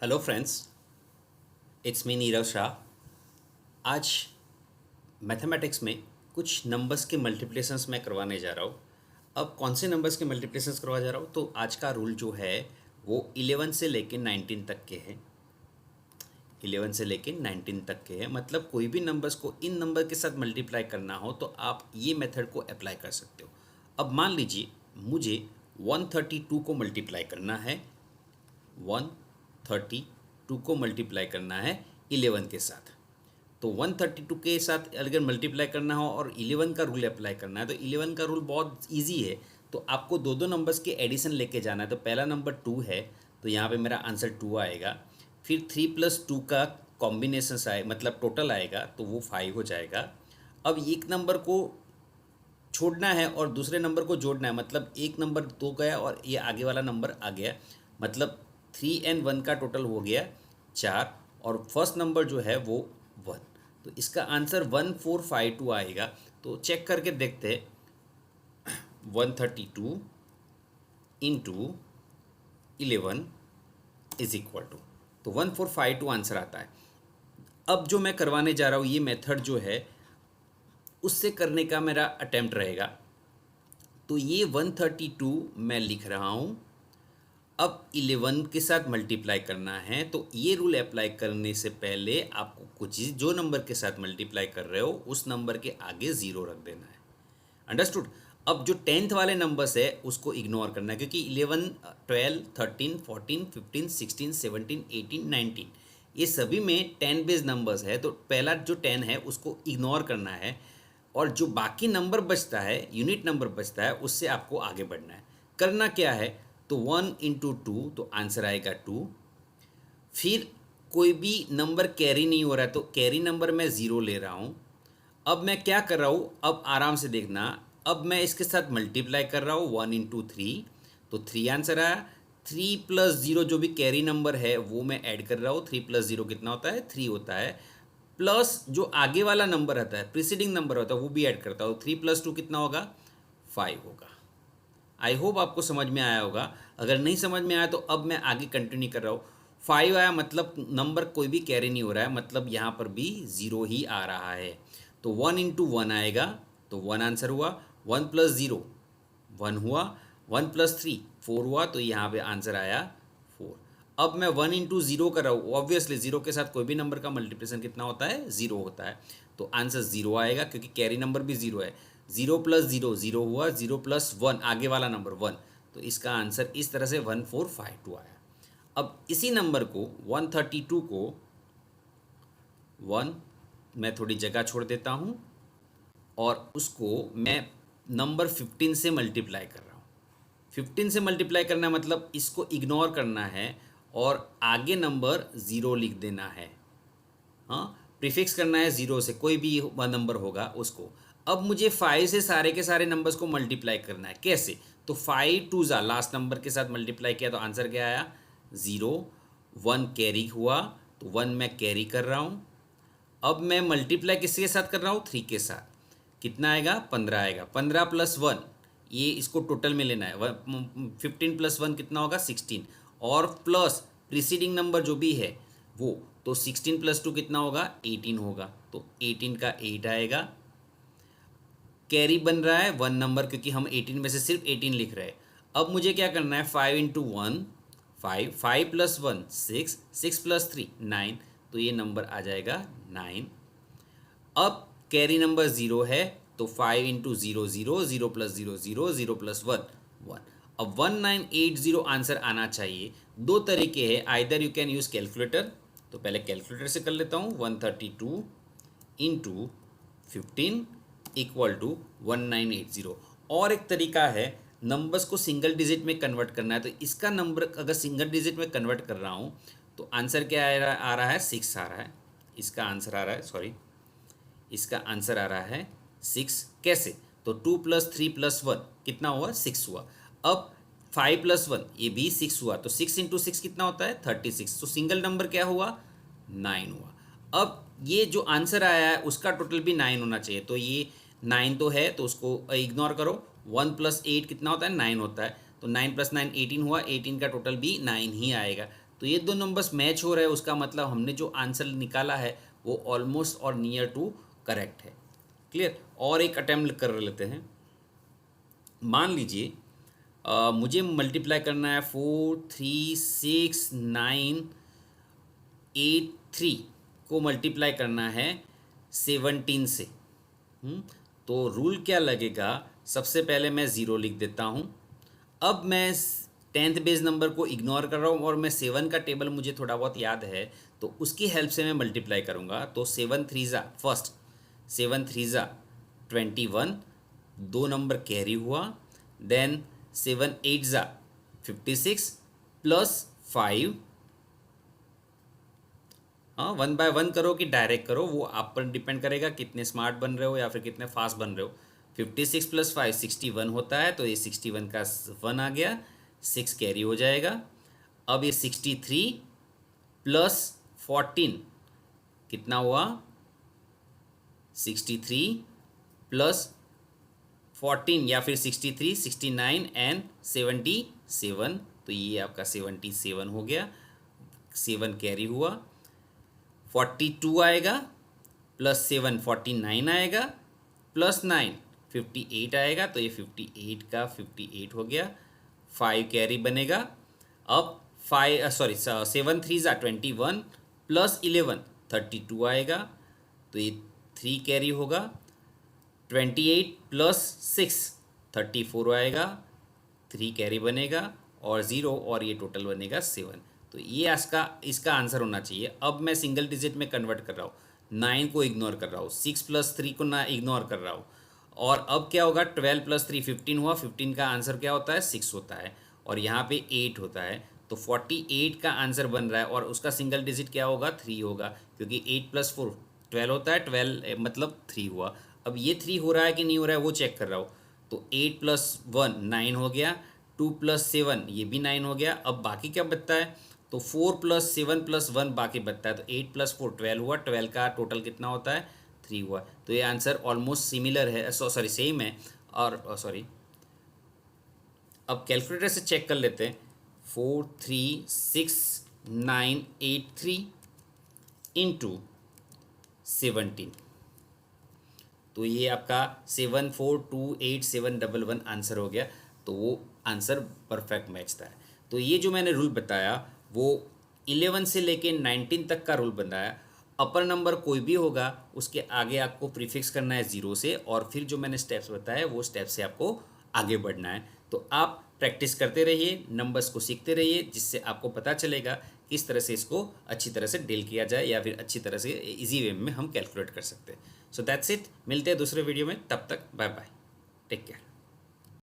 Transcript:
Hello friends, it's me Nirav Shah. आज mathematics में कुछ नंबर्स के मल्टीप्लिकेशंस मैं करवाने जा रहा हूँ। अब कौन से नंबर्स के मल्टीप्लिकेशंस करवा जा रहा हूँ, तो आज का रूल जो है वो 11 से लेके 19 तक के हैं। 11 से लेके 19 तक के हैं, मतलब कोई भी नंबर्स को इन नंबर के साथ मल्टीप्लाई करना हो तो आप ये मेथड को अप्लाई कर सकते हो। अब मान लीजिए मुझे 132 को मल्टीप्लाई करना है, 132 को मल्टीप्लाई करना है 11 के साथ। तो 132 के साथ अगर मल्टीप्लाई करना हो और 11 का रूल अप्लाई करना है तो 11 का रूल बहुत इजी है। तो आपको दो दो नंबर्स के एडिशन लेके जाना है। तो पहला नंबर 2 है, तो यहाँ पे मेरा आंसर 2 आएगा। फिर 3 + 2 का कॉम्बिनेशन आए, मतलब टोटल आएगा, तो वो 5 हो जाएगा। अब एक नंबर को छोड़ना है और दूसरे नंबर को जोड़ना है, मतलब एक नंबर 2 गया और ये आगे वाला नंबर आ गया, मतलब 3 और 1 का टोटल हो गया 4, और फर्स्ट नंबर जो है वो 1। तो इसका आंसर 1452 आएगा। तो चेक करके देखते हैं, 132 इंटू 11 इज इक्वल टू, तो 1452 आंसर आता है। अब जो मैं करवाने जा रहा हूँ ये मेथड जो है उससे करने का मेरा अटेम्प्ट रहेगा। तो ये 132 मैं लिख रहा हूँ। अब 11 के साथ मल्टीप्लाई करना है, तो ये रूल अप्लाई करने से पहले आपको कुछ जो नंबर के साथ मल्टीप्लाई कर रहे हो उस नंबर के आगे ज़ीरो रख देना है। अंडरस्टूड। अब जो 10th वाले नंबर्स है उसको इग्नोर करना है, क्योंकि 11, 12, 13, 14, 15, 16, 17, 18, 19 ये सभी में 10 बेस नंबर्स है। तो पहला जो 10 है उसको इग्नोर करना है, और जो बाकी नंबर बचता है, यूनिट नंबर बचता है, उससे आपको आगे बढ़ना है। करना क्या है, तो 1 × 2, तो आंसर आएगा 2। फिर कोई भी नंबर कैरी नहीं हो रहा है तो कैरी नंबर मैं ज़ीरो ले रहा हूँ। अब मैं क्या कर रहा हूँ, अब आराम से देखना। अब मैं इसके साथ मल्टीप्लाई कर रहा हूँ 1 × 3, तो 3 आंसर आया। 3 + 0 जो भी कैरी नंबर है वो मैं ऐड कर रहा हूँ। 3 + 0 कितना होता है, 3 होता है। प्लस जो आगे वाला नंबर रहता है, प्रीसीडिंग नंबर होता है, वो भी ऐड करता हूँ। 3 + 2 कितना होगा, 5 होगा। आई होप आपको समझ में आया होगा। अगर नहीं समझ में आया तो अब मैं आगे कंटिन्यू कर रहा हूँ। 5 आया मतलब नंबर कोई भी कैरी नहीं हो रहा है, मतलब यहाँ पर भी ज़ीरो ही आ रहा है। तो 1 × 1 आएगा, तो 1 आंसर हुआ। 1 + 0 1 हुआ। 1 + 3 4 हुआ, तो यहाँ पे आंसर आया 4। अब मैं 1 × 0 कर रहा हूँ। ऑब्वियसली ज़ीरो के साथ कोई भी नंबर का मल्टीप्लिकेशन कितना होता है, ज़ीरो होता है। तो आंसर ज़ीरो आएगा, क्योंकि कैरी नंबर भी ज़ीरो है। 0 + 0 0 हुआ। 0 + 1 आगे वाला नंबर 1, तो इसका आंसर इस तरह से 1452 आया। अब इसी नंबर को 132 को 1, मैं थोड़ी जगह छोड़ देता हूँ और उसको मैं नंबर 15 से मल्टीप्लाई कर रहा हूँ। 15 से मल्टीप्लाई करना मतलब इसको इग्नोर करना है और आगे नंबर ज़ीरो लिख देना है। हाँ, प्रीफिक्स करना है ज़ीरो से, कोई भी नंबर होगा उसको। अब मुझे 5 से सारे के सारे नंबर्स को मल्टीप्लाई करना है। कैसे, तो 5 2 ज़ा लास्ट नंबर के साथ मल्टीप्लाई किया तो आंसर क्या आया, 0। 1 कैरी हुआ, तो 1 मैं कैरी कर रहा हूँ। अब मैं मल्टीप्लाई किसके साथ कर रहा हूँ, 3 के साथ। कितना आएगा, 15 आएगा। 15 + 1, ये इसको टोटल में लेना है। 15 + 1 कितना होगा, 16, और प्लस प्रीसीडिंग नंबर जो भी है वो, तो 16 + 2 कितना होगा, 18 होगा। तो 18 का 8 आएगा। कैरी बन रहा है 1 नंबर, क्योंकि हम 18 में से सिर्फ 18 लिख रहे हैं। अब मुझे क्या करना है, 5 × 1 5, 5 + 1 6, 6 + 3 9, तो ये नंबर आ जाएगा 9। अब कैरी नंबर 0 है, तो 5 × 0 0, 0 + 0 0, 0 + 1 1। अब 1980 आंसर आना चाहिए। दो तरीके हैं, either you can use calculator, तो पहले कैलकुलेटर से कर लेता हूँ। 132 × 15 = 1980। और एक तरीका है, नंबर्स को सिंगल डिजिट में कन्वर्ट करना है। तो इसका नंबर अगर सिंगल डिजिट में कन्वर्ट कर रहा हूँ तो आंसर क्या आ रहा है, 6 आ रहा है। इसका आंसर आ रहा है, सॉरी, इसका आंसर आ रहा है 6। कैसे, तो 2 + 3 + 1 कितना हुआ, 6 हुआ। अब 5 + 1 ये भी 6 हुआ, तो 6 × 6 कितना होता है, 36। तो सिंगल नंबर क्या हुआ, 9 हुआ। अब ये जो आंसर आया है उसका टोटल भी 9 होना चाहिए। तो ये 9 तो है, तो उसको इग्नोर करो। 1 + 8 कितना होता है, 9 होता है। तो 9 + 9 18 हुआ। 18 का टोटल भी 9 ही आएगा। तो ये दो नंबर्स मैच हो रहे हैं, उसका मतलब हमने जो आंसर निकाला है वो ऑलमोस्ट और नियर टू करेक्ट है। क्लियर। और एक अटेम्प्ट कर लेते हैं। मान लीजिए मुझे मल्टीप्लाई करना है 4, 3, 6, 9, 8, 3 को मल्टीप्लाई करना है 17 से। तो रूल क्या लगेगा, सबसे पहले मैं ज़ीरो लिख देता हूँ। अब मैं 10th बेस नंबर को इग्नोर कर रहा हूँ और मैं 7 का टेबल मुझे थोड़ा बहुत याद है, तो उसकी हेल्प से मैं मल्टीप्लाई करूँगा। तो 7 3 ज़ा फर्स्ट 7 3 ज़ा 21, 2 नंबर कैरी हुआ। देन 7 8 ज़ा 56 प्लस 5। हाँ, 1 बाय 1 करो कि डायरेक्ट करो, वो आप पर डिपेंड करेगा कितने स्मार्ट बन रहे हो या फिर कितने फास्ट बन रहे हो। 56 प्लस 5 61 होता है, तो ये 61 का 1 आ गया, 6 कैरी हो जाएगा। अब ये 63 प्लस 14 कितना हुआ, 63 प्लस 14 या फिर 63 69 एंड 77, तो ये आपका 77 हो गया, 7 कैरी हुआ। 42 आएगा प्लस 7 49 आएगा प्लस 9 58 आएगा, तो ये 58 का 58 हो गया। 5 कैरी बनेगा। अब 7 3 ज़ा 21 प्लस 11 32 आएगा, तो ये 3 कैरी होगा। 28 प्लस 6 34 आएगा, 3 कैरी बनेगा और 0, और ये टोटल बनेगा 7। तो ये इसका आंसर होना चाहिए। अब मैं सिंगल डिजिट में कन्वर्ट कर रहा हूँ, 9 को इग्नोर कर रहा हूँ, 6 प्लस 3 को ना इग्नोर कर रहा हूँ। और अब क्या होगा, 12 प्लस 3 15 हुआ, 15 का आंसर क्या होता है 6 होता है, और यहाँ पे 8 होता है, तो 48 का आंसर बन रहा है। और उसका सिंगल डिजिट क्या होगा 3 होगा, क्योंकि 8 प्लस 4 12 होता है, 12 मतलब 3 हुआ। अब ये 3 हो रहा है कि नहीं हो रहा है वो चेक कर रहा हूँ। तो 8 प्लस 1 9 हो गया, 2 प्लस 7 ये भी 9 हो गया। अब बाकी क्या बचता है, तो 4 प्लस 7 प्लस 1 बाकी बचता है, तो 8 प्लस 4 12 हुआ, 12 का टोटल कितना होता है 3 हुआ। तो ये आंसर ऑलमोस्ट सिमिलर है, सॉरी सेम है। और सॉरी, अब कैलकुलेटर से चेक कर लेते हैं। 4 3 6 9 8 3 इंटू 17, तो ये आपका 74287111 आंसर हो गया। तो वो आंसर परफेक्ट मैचता है। तो ये जो मैंने रूल बताया वो 11 से लेके 19 तक का रूल बताया। अपर नंबर कोई भी होगा उसके आगे आपको प्रीफिक्स करना है 0 से, और फिर जो मैंने स्टेप्स बताए वो स्टेप से आपको आगे बढ़ना है। तो आप प्रैक्टिस करते रहिए, नंबर्स को सीखते रहिए, जिससे आपको पता चलेगा किस तरह से इसको अच्छी तरह से डील किया जाए या फिर अच्छी तरह से इजी वे में हम कैलकुलेट कर सकते हैं। सो दैट्स इट, मिलते हैं दूसरे वीडियो में, तब तक बाय बाय, टेक केयर।